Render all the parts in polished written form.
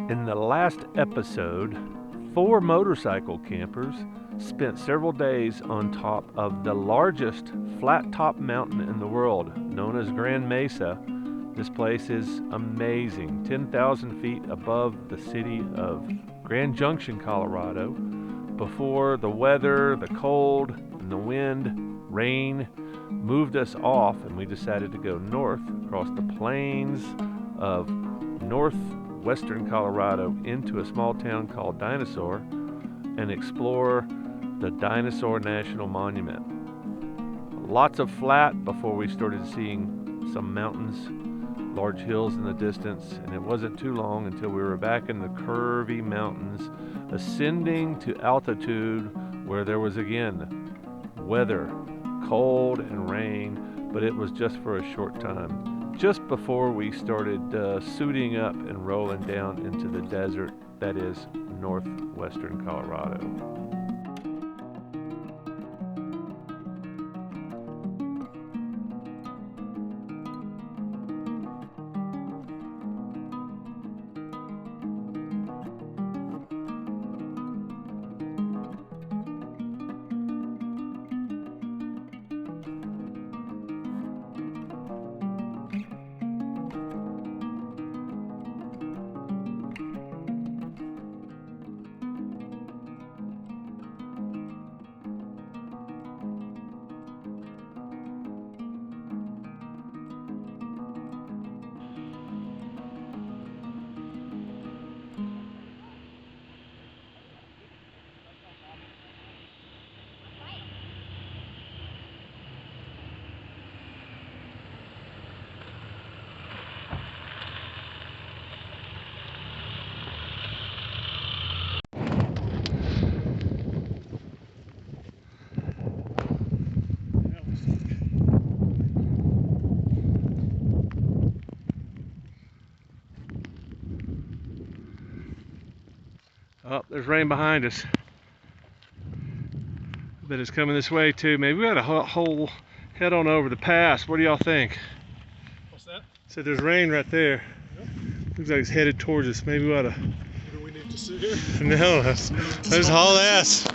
In the last episode, 4 motorcycle campers spent several days on top of the largest flat-top mountain in the world, known as Grand Mesa. This place is amazing, 10,000 feet above the city of Grand Junction, Colorado. Before the weather, the cold, and the wind, rain moved us off, and we decided to go north across the plains of northwestern Colorado into a small town called Dinosaur and explore the Dinosaur National Monument. Lots of flat before we started seeing some mountains, large hills in the distance, and it wasn't too long until we were back in the curvy mountains, ascending to altitude where there was again weather, cold and rain, but it was just for a short time. Just before we started suiting up and rolling down into the desert that is northwestern Colorado. Oh, there's rain behind us. But it's coming this way too. Maybe we got a whole head on over the pass. What do y'all think? What's that? So there's rain right there. Yep. Looks like it's headed towards us. Maybe we ought to. Do we need to sit here? No, let's haul ass.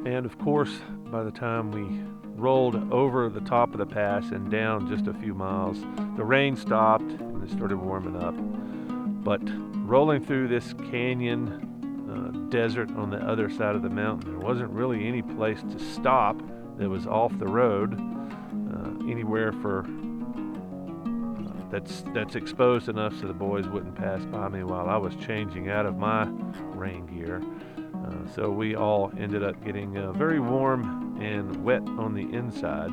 And of course, by the time we rolled over the top of the pass and down just a few miles, the rain stopped and it started warming up. But rolling through this canyon desert on the other side of the mountain, there wasn't really any place to stop that was off the road, anywhere for that's exposed enough so the boys wouldn't pass by me while I was changing out of my rain gear. So we all ended up getting very warm and wet on the inside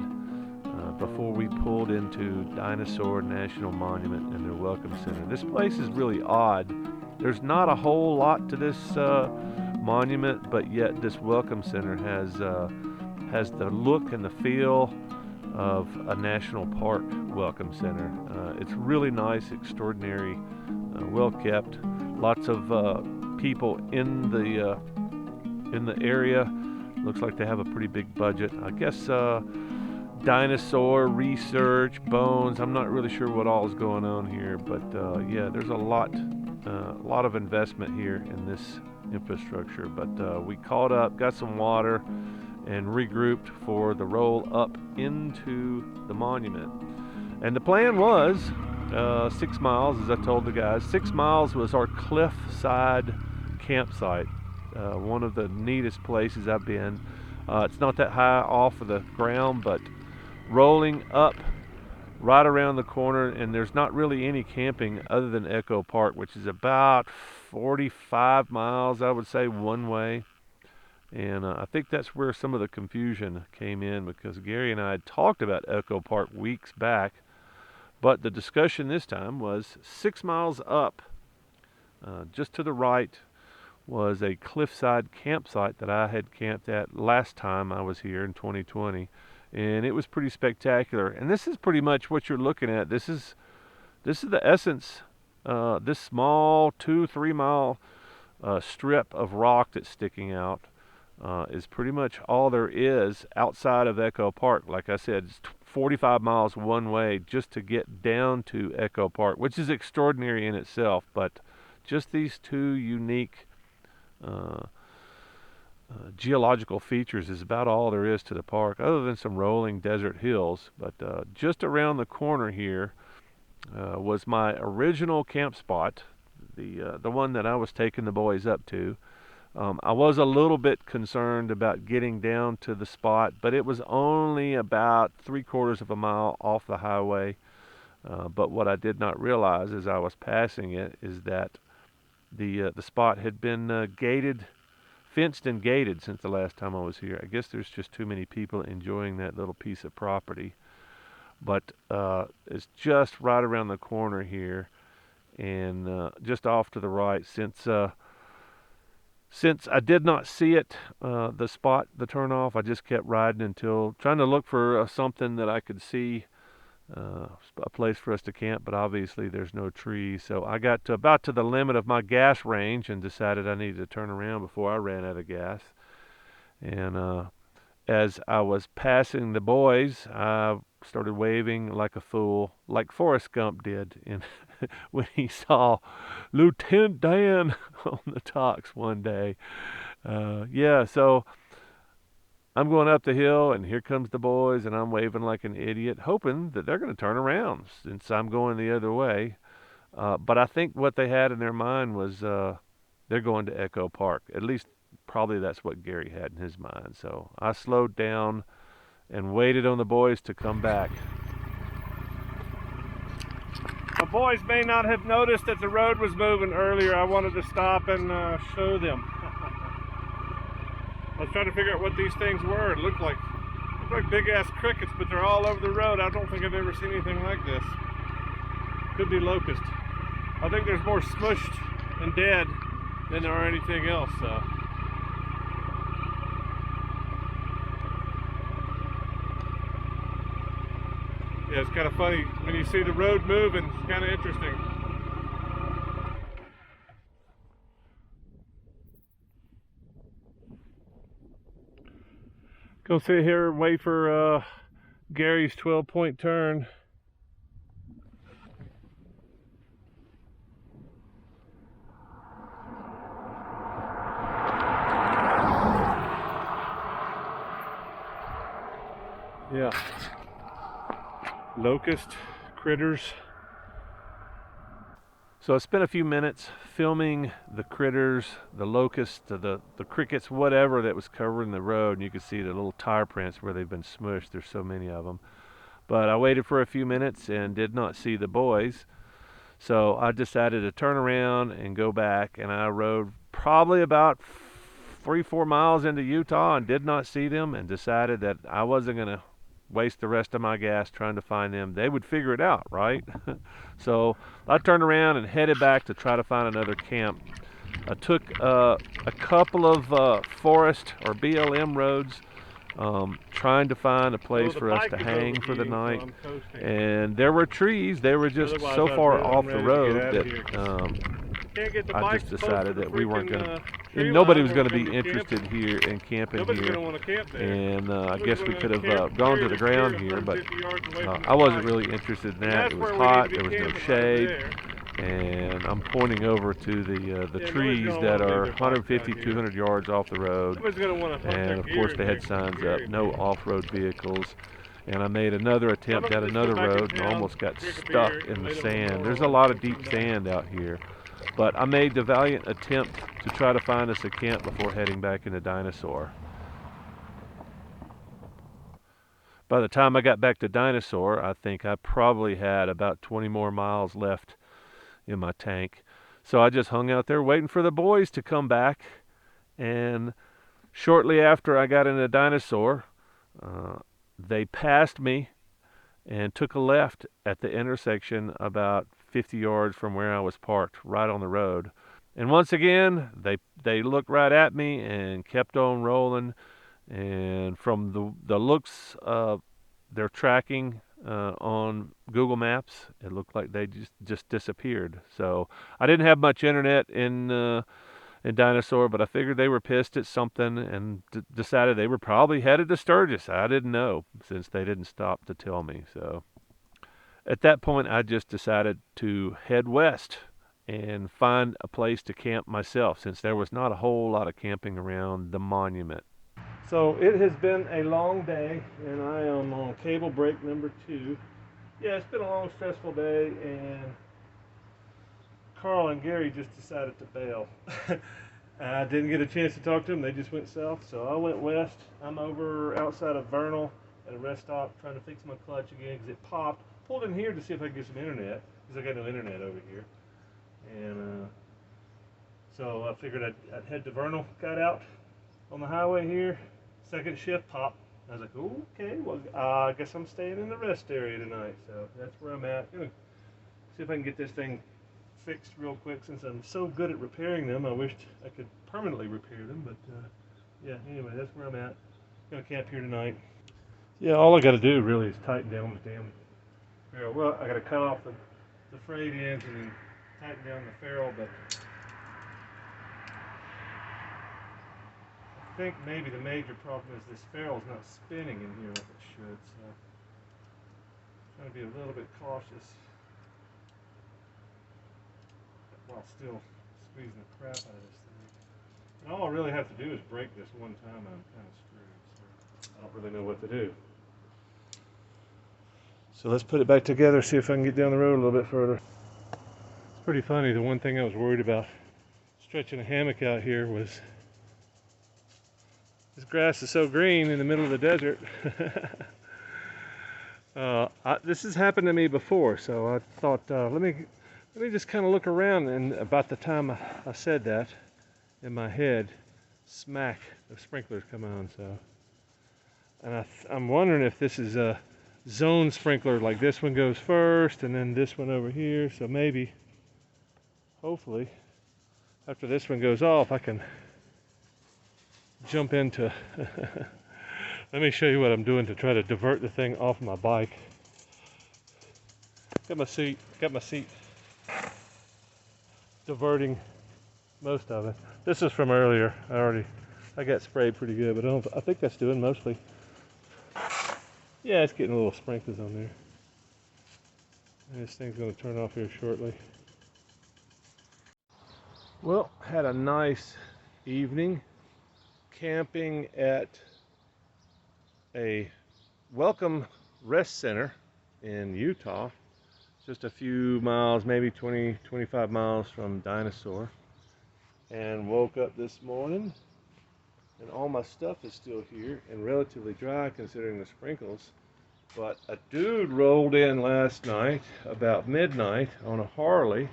before we pulled into Dinosaur National Monument and their Welcome Center. This place is really odd. There's not a whole lot to this monument, but yet this Welcome Center has the look and the feel of a national park welcome center. It's really nice, extraordinary, well kept. Lots of people in the area. Looks like they have a pretty big budget. I guess dinosaur research, bones. I'm not really sure what all is going on here, but yeah, there's a lot of investment here in this infrastructure. But we caught up, got some water, and regrouped for the roll up into the monument. And the plan was 6 miles, as I told the guys. 6 miles was our cliffside campsite. One of the neatest places I've been. It's not that high off of the ground, but rolling up right around the corner, and there's not really any camping other than Echo Park, which is about 45 miles, I would say, one way. And I think that's where some of the confusion came in, because Gary and I had talked about Echo Park weeks back, but the discussion this time was 6 miles up, just to the right, was a cliffside campsite that I had camped at last time I was here in 2020, and it was pretty spectacular. And this is pretty much what you're looking at. This is This is the essence. This small 2-3 mile strip of rock that's sticking out is pretty much all there is outside of Echo Park. Like I said, it's 45 miles one way just to get down to Echo Park, which is extraordinary in itself. But just these two unique uh, geological features is about all there is to the park, other than some rolling desert hills. But just around the corner here was my original camp spot, the one that I was taking the boys up to. I was a little bit concerned about getting down to the spot, but it was only about 3/4 of a mile off the highway. But what I did not realize as I was passing it is that the spot had been gated, fenced and gated since the last time I was here. I guess there's just too many people enjoying that little piece of property. But it's just right around the corner here, and just off to the right. Since I did not see it, the spot, the turnoff, I just kept riding until trying to look for something that I could see, a place for us to camp. But obviously there's no trees, so I got to about to the limit of my gas range and decided I needed to turn around before I ran out of gas. And as I was passing the boys, I started waving like a fool, like Forrest Gump did when he saw Lieutenant Dan on the talks one day. Yeah, so I'm going up the hill, and here comes the boys, and I'm waving like an idiot, hoping that they're going to turn around since I'm going the other way. But I think what they had in their mind was they're going to Echo Park. At least, probably that's what Gary had in his mind. So I slowed down and waited on the boys to come back. The boys may not have noticed that the road was moving earlier. I wanted to stop and show them. I was trying to figure out what these things were. It looked like big ass crickets, but they're all over the road. I don't think I've ever seen anything like this. Could be locusts. I think there's more smushed and dead than there are anything else. Yeah, it's kind of funny when you see the road moving. It's kind of interesting. Go sit here and wait for Gary's 12-point turn. Yeah. Locust critters. So I spent a few minutes filming the critters, the locusts, the crickets, whatever that was covering the road, and you could see the little tire prints where they've been smushed. There's so many of them. But I waited for a few minutes and did not see the boys. So I decided to turn around and go back, and I rode probably about 3-4 miles into Utah and did not see them, and decided that I wasn't going to waste the rest of my gas trying to find them. They would figure it out, right? So I turned around and headed back to try to find another camp. I took a couple of forest or BLM roads, trying to find a place for us to hang for the night. And there were trees. They were just so far off the road that I just decided that we weren't going to, nobody was going to be interested here in camping here. And I guess we could have gone to the ground here, but I wasn't really interested in that. It was hot, there was no shade, and I'm pointing over to the trees that are 150, 200 yards off the road. And of course they had signs up, no off-road vehicles. And I made another attempt down another road and almost got stuck in the sand. There's a lot of deep sand out here. But I made the valiant attempt to try to find us a camp before heading back into Dinosaur. By the time I got back to Dinosaur, I think I probably had about 20 more miles left in my tank. So I just hung out there waiting for the boys to come back. And shortly after I got into Dinosaur, they passed me and took a left at the intersection about 50 yards from where I was parked, right on the road. And once again, they looked right at me and kept on rolling. And from the looks of their tracking, on Google Maps. It looked like they just disappeared. So I didn't have much internet in Dinosaur, but I figured they were pissed at something and decided they were probably headed to Sturgis. I didn't know since they didn't stop to tell me. So at that point, I just decided to head west and find a place to camp myself since there was not a whole lot of camping around the monument. So it has been a long day, and I am on cable break number 2. Yeah, it's been a long, stressful day, and Carl and Gary just decided to bail. I didn't get a chance to talk to them. They just went south, so I went west. I'm over outside of Vernal at a rest stop trying to fix my clutch again because it popped. Pulled in here to see if I could get some internet because I got no internet over here. And so I figured I'd head to Vernal. Got out on the highway here. Second shift popped. I was like, oh, okay, well, I guess I'm staying in the rest area tonight. So that's where I'm at. Gonna see if I can get this thing fixed real quick since I'm so good at repairing them. I wished I could permanently repair them, but yeah, anyway, that's where I'm at. Gonna camp here tonight. Yeah, all I gotta do really is tighten down the damn ferrule. Well, I gotta cut off the frayed ends and then tighten down the ferrule, but I think maybe the major problem is this ferrule's not spinning in here like it should, so I'm trying to be a little bit cautious while still squeezing the crap out of this thing. And all I really have to do is break this one time and I'm kind of screwed, so I don't really know what to do. So let's put it back together, see if I can get down the road a little bit further. It's pretty funny, the one thing I was worried about stretching a hammock out here was this grass is so green in the middle of the desert. This has happened to me before, so I thought, let me just kind of look around, and about the time I said that, in my head, smack, the sprinklers come on, so. And I'm wondering if this is a zone sprinkler, like this one goes first, and then this one over here, so maybe, hopefully, after this one goes off, I can jump into, let me show you what I'm doing to try to divert the thing off my bike. Got my seat diverting most of it. This is from earlier. I got sprayed pretty good, but I think that's doing mostly. Yeah, it's getting a little sprinkles on there. And this thing's going to turn off here shortly. Well, had a nice evening camping at a welcome rest center in Utah, just a few miles, maybe 25 miles from Dinosaur, and woke up this morning and all my stuff is still here and relatively dry considering the sprinkles, but a dude rolled in last night about midnight on a Harley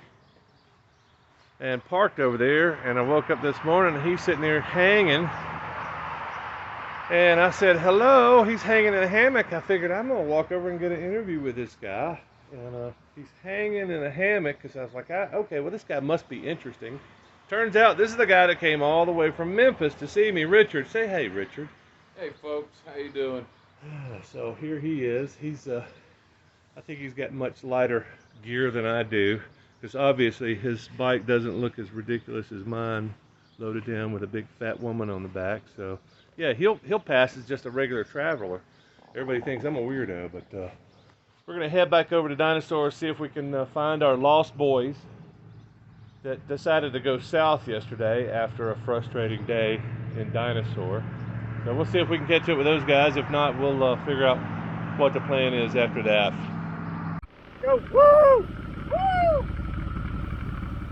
and parked over there, and I woke up this morning and he's sitting there hanging. And I said, hello, he's hanging in a hammock. I figured I'm going to walk over and get an interview with this guy. And he's hanging in a hammock because I was like, okay, well, this guy must be interesting. Turns out this is the guy that came all the way from Memphis to see me, Richard. Say hey, Richard. Hey, folks. How you doing? So here he is. I think he's got much lighter gear than I do because obviously his bike doesn't look as ridiculous as mine, loaded down with a big fat woman on the back. So yeah, he'll pass as just a regular traveler. Everybody thinks I'm a weirdo, but we're gonna head back over to Dinosaur, see if we can find our lost boys that decided to go south yesterday after a frustrating day in Dinosaur. So we'll see if we can catch up with those guys. If not, we'll figure out what the plan is after that. Go! Woo! Woo!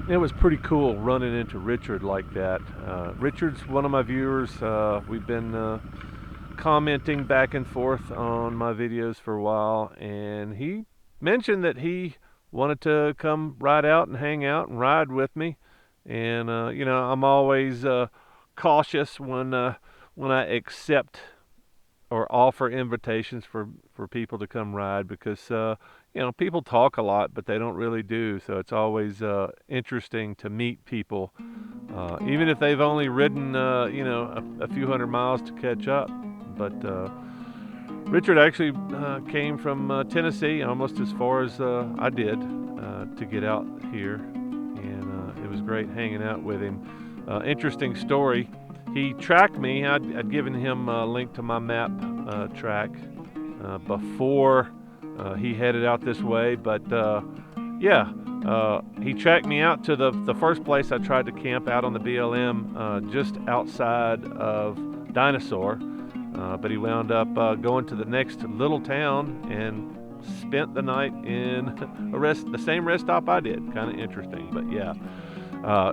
It was pretty cool running into Richard like that. Richard's one of my viewers. We've been commenting back and forth on my videos for a while, and he mentioned that he wanted to come ride out and hang out and ride with me. And you know, I'm always cautious when I accept or offer invitations for people to come ride because you know, people talk a lot, but they don't really do. So it's always interesting to meet people, even if they've only ridden, you know, a few hundred miles to catch up. But Richard actually came from Tennessee, almost as far as I did, to get out here, and it was great hanging out with him. Interesting story. He tracked me. I'd given him a link to my map track before he headed out this way, but he tracked me out to the first place I tried to camp out on the BLM, just outside of Dinosaur, but he wound up going to the next little town and spent the night in the same rest stop I did. Kind of interesting, but yeah.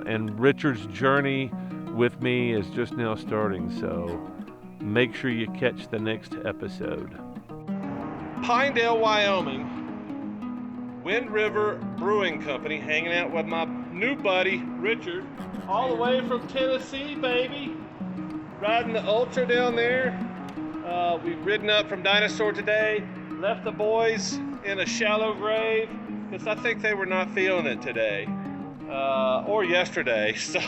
And Richard's journey with me is just now starting, so make sure you catch the next episode. Pinedale, Wyoming, Wind River Brewing Company, hanging out with my new buddy Richard, all the way from Tennessee, baby. Riding the Ultra down there. We've ridden up from Dinosaur today, left the boys in a shallow grave because I think they were not feeling it today. Or yesterday, so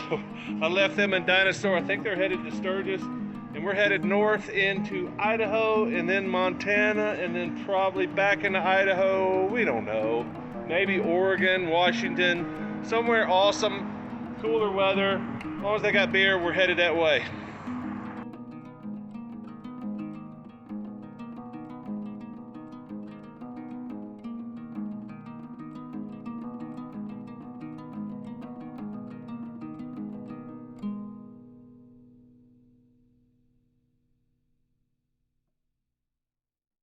I left them in Dinosaur. I think they're headed to Sturgis, and we're headed north into Idaho, and then Montana, and then probably back into Idaho. We don't know, maybe Oregon, Washington, somewhere awesome, cooler weather. As long as they got beer, we're headed that way.